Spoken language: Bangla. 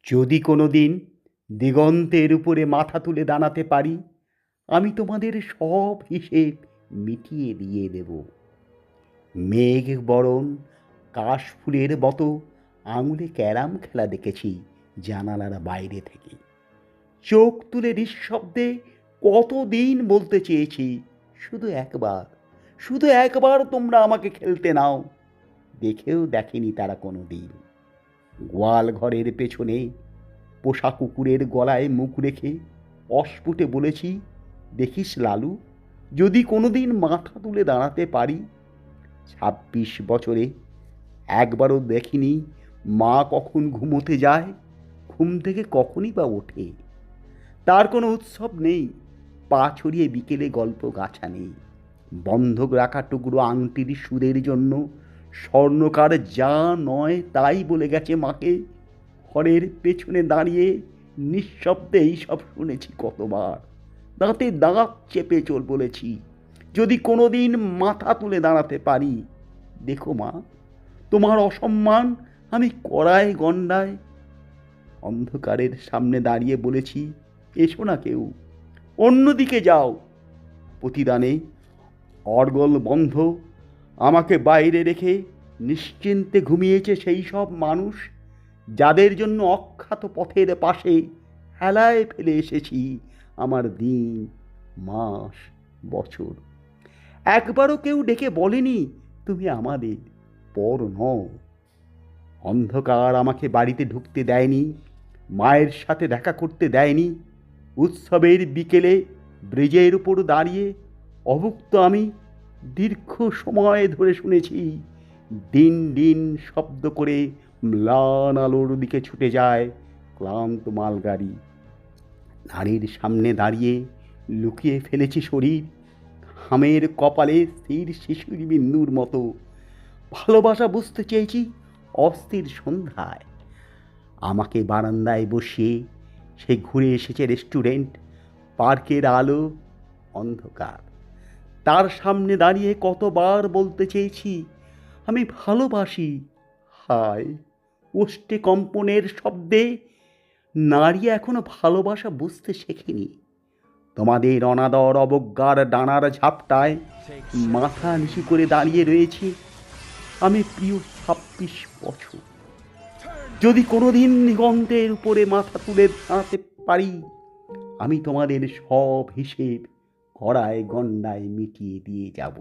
যদি কোনো দিন দিগন্তের উপরে মাথা তুলে দাঁড়াতে পারি, আমি তোমাদের সব হিসেব মিটিয়ে দিয়ে দেব। মেঘ বরণ কাশফুলের মতো আঙুলে ক্যারাম খেলা দেখেছি জানালার বাইরে থেকে। চোখ তুলে নিঃশব্দে কতদিন বলতে চেয়েছি, শুধু একবার, শুধু একবার তোমরা আমাকে খেলতে নাও। দেখেও দেখেনি তারা কোনো দিন। গোয়াল ঘরের পেছনে পোষা কুকুরের গলায় মুখ রেখে অস্ফুটে বলেছি, দেখিস লালু, যদি কোনোদিন মাথা তুলে দাঁড়াতে পারি। ২৬ বছরে একবারও দেখিনি মা কখন ঘুমোতে যায়, ঘুম থেকে কখনই বা ওঠে। তার কোনো উৎসব নেই, পা ছড়িয়ে বিকেলে গল্প গাছা নেই। বন্ধক রাখা টুকরো আংটির সুদের জন্য স্বর্ণকার যা নয় তাই বলে গেছে মাকে। ঘরের পেছনে দাঁড়িয়ে নিঃশব্দে সব শুনেছি কতবার। দাঁতে দাঁত চেপে চল বলেছি, যদি কোনোদিন মাথা তুলে দাঁড়াতে পারি। দেখো মা, তোমার অসম্মান আমি করায় গণ্ডায়। অন্ধকারের সামনে দাঁড়িয়ে বলেছি, এসো না কেউ, অন্যদিকে যাও। প্রতিদানে অর্গল বন্ধ আমাকে বাইরে রেখে নিশ্চিন্তে ঘুমিয়েছে সেই সব মানুষ যাদের জন্য অখ্যাত পথের পাশে হেলায় ফেলে এসেছি আমার দিন, মাস, বছর। একবারও কেউ ডেকে বলেনি, তুমি আমাদের পর নও। অন্ধকার আমাকে বাড়িতে ঢুকতে দেয়নি, মায়ের সাথে দেখা করতে দেয়নি। উৎসবের বিকেলে ব্রিজের উপর দাঁড়িয়ে অভুক্ত আমি দীর্ঘ সময় ধরে শুনেছি, দিন দিন শব্দ করে ম্লান আলোর দিকে ছুটে যায় ক্লান্ত মালগাড়ি। নারীর সামনে দাঁড়িয়ে লুকিয়ে ফেলেছি শরীর, ঘামের কপালে স্থির শিশুর বিন্দুর মতো। ভালোবাসা বুঝতে চেয়েছি অস্থির সন্ধ্যায়। আমাকে বারান্দায় বসিয়ে সে ঘুরে এসেছে রেস্টুরেন্ট, পার্কের আলো, অন্ধকার। তার সামনে দাঁড়িয়ে কতবার বলতে চেয়েছি, আমি ভালোবাসি। হায়, ওষ্ঠে কম্পনের শব্দে নারী এখনো ভালোবাসা বুঝতে শেখেনি। তোমাদের অনাদর অবজ্ঞার ডানার ঝাপটায় মাথা নিচু করে দাঁড়িয়ে রয়েছি আমি, প্রিয় ২৬ বছর। যদি কোনোদিন দিগন্তের উপরে মাথা তুলে দাঁড়াতে পারি, আমি তোমাদের সব হিসেব গড়ায় গণ্ডায় মিটিয়ে দিয়ে যাব।